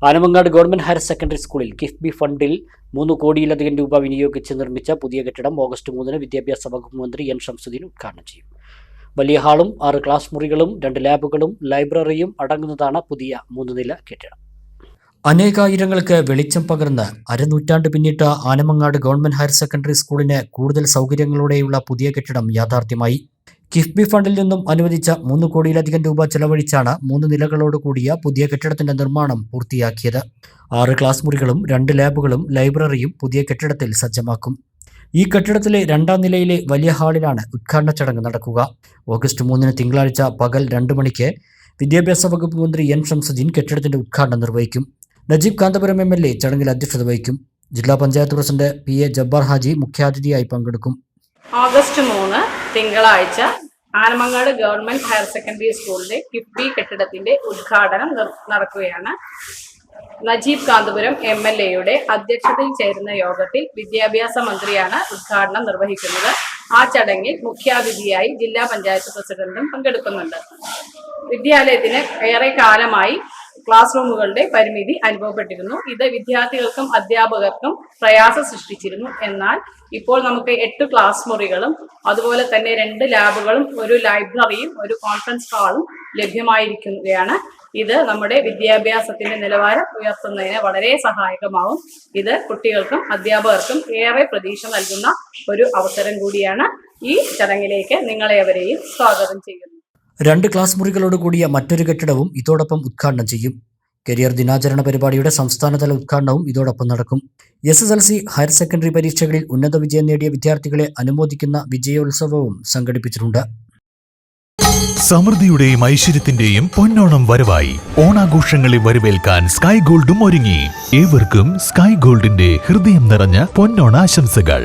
Anamangad government higher secondary സ്കൂളിൽ കിഫ്ബി ഫണ്ടിൽ 3 കോടിയിലധികം രൂപ വിനിയോഗിച്ച് നിർമ്മിച്ച പുതിയ കെട്ടിടം ഓഗസ്റ്റ് 3 വിദ്യാഭ്യാസ വകുപ്പ് മന്ത്രി എൻ ഷംസുദ്ദീൻ ഉദ്ഘാടനം ചെയ്യും. വലിയ ഹാളും 6 ക്ലാസ് മുറികളും 2 ലാബുകളും ലൈബ്രറിയും അടങ്ങുന്നതാണ് പുതിയ 3 നില കെട്ടിടം. അനേകായിരങ്ങൾക്ക് വെളിച്ചം പകർന്ന് അരനൂറ്റാണ്ട് പിന്നിട്ട ആനമങ്ങാട് ഗവൺമെന്റ് ഹയർ സെക്കൻഡറി സ്കൂളിന് കൂടുതൽ സൗകര്യങ്ങളോടെയുള്ള പുതിയ കെട്ടിടം യാഥാർത്ഥ്യമായി. കിഫ്ബി ഫണ്ടിൽ നിന്നും അനുവദിച്ച 3 കോടിയിലധികം രൂപ ചെലവഴിച്ചാണ് 3 നിലകളോട് കൂടിയ പുതിയ കെട്ടിടത്തിന്റെ നിർമ്മാണം പൂർത്തിയാക്കിയത്. 6 ക്ലാസ് മുറികളും 2 ലാബുകളും ലൈബ്രറിയും പുതിയ കെട്ടിടത്തിൽ സജ്ജമാക്കും. ഈ കെട്ടിടത്തിലെ 2ാം നിലയിലെ വലിയ ഹാളിലാണ് ഉദ്ഘാടന ചടങ്ങ് നടക്കുക. ഓഗസ്റ്റ് 3 തിങ്കളാഴ്ച പകൽ 2 മണിക്ക് വിദ്യാഭ്യാസ വകുപ്പ് മന്ത്രി എൻ ഷംസുദ്ദീൻ കെട്ടിടത്തിന്റെ ഉദ്ഘാടനം നിർവഹിക്കും. നജീബ് കാന്തപുരം MLA ചടങ്ങിൽ അധ്യക്ഷത വഹിക്കും. ജില്ലാ പഞ്ചായത്ത് പ്രസിഡന്റ് PA ജബ്ബാർ ഹാജി മുഖ്യാതിഥിയായി പങ്കെടുക്കും. ഓഗസ്റ്റ് 3 തിങ്കളാഴ്ച ആനമങ്ങാട് ഗവൺമെന്റ് ഹയർ സെക്കൻഡറി സ്കൂളിലെ കിഫ്ബി കെട്ടിടത്തിന്റെ ഉദ്ഘാടനം നടക്കുകയാണ്. നജീബ് കാന്തപുരം MLA അധ്യക്ഷതയിൽ ചേരുന്ന യോഗത്തിൽ വിദ്യാഭ്യാസ മന്ത്രിയാണ് ഉദ്ഘാടനം നിർവഹിക്കുന്നത്. ആ ചടങ്ങിൽ മുഖ്യാതിഥിയായി ജില്ലാ പഞ്ചായത്ത് പ്രസിഡന്റും പങ്കെടുക്കുന്നുണ്ട്. വിദ്യാലയത്തിന് ഏറെ കാലമായി ക്ലാസ് റൂമുകളുടെ പരിമിതി അനുഭവപ്പെട്ടിരുന്നു. ഇത് വിദ്യാർത്ഥികൾക്കും അധ്യാപകർക്കും പ്രയാസം സൃഷ്ടിച്ചിരുന്നു. എന്നാൽ ഇപ്പോൾ നമുക്ക് 8 ക്ലാസ് മുറികളും അതുപോലെ തന്നെ 2 ലാബുകളും 1 ലൈബ്രറിയും 1 കോൺഫറൻസ് ഹാളും ലഭ്യമായിരിക്കുകയാണ്. ഇത് നമ്മുടെ വിദ്യാഭ്യാസത്തിന്റെ നിലവാരം ഉയർത്തുന്നതിന് വളരെ സഹായകമാവും. ഇത് കുട്ടികൾക്കും അധ്യാപകർക്കും ഏറെ പ്രതീക്ഷ നൽകുന്ന ഒരു അവസരം കൂടിയാണ്. ഈ ചടങ്ങിലേക്ക് നിങ്ങളേവരെയും സ്വാഗതം ചെയ്യുന്നു. 2 ക്ലാസ് മുറികളോട് കൂടിയ മറ്റൊരു കെട്ടിടവും ഇതോടൊപ്പം ഉദ്ഘാടനം ചെയ്യും. കരിയർ ദിനാചരണ പരിപാടിയുടെ സംസ്ഥാനതല ഉദ്ഘാടനവും ഇതോടൊപ്പം നടക്കും. SSLC ഹയർ സെക്കൻഡറി പരീക്ഷകളിൽ ഉന്നത വിജയം നേടിയ വിദ്യാർത്ഥികളെ അനുമോദിക്കുന്ന വിജയോത്സവവും സംഘടിപ്പിച്ചിട്ടുണ്ട്. സമൃദ്ധിയുടെയും ഐശ്വര്യത്തിന്റെയും പൊന്നോണം വരവായി. ഓണാഘോഷങ്ങളെ വരവേൽക്കാൻ സ്കൈ ഗോൾഡും ഒരുങ്ങി. ഏവർക്കും സ്കൈ ഗോൾഡിന്റെ ഹൃദയം നിറഞ്ഞ പൊന്നോണാശംസകൾ.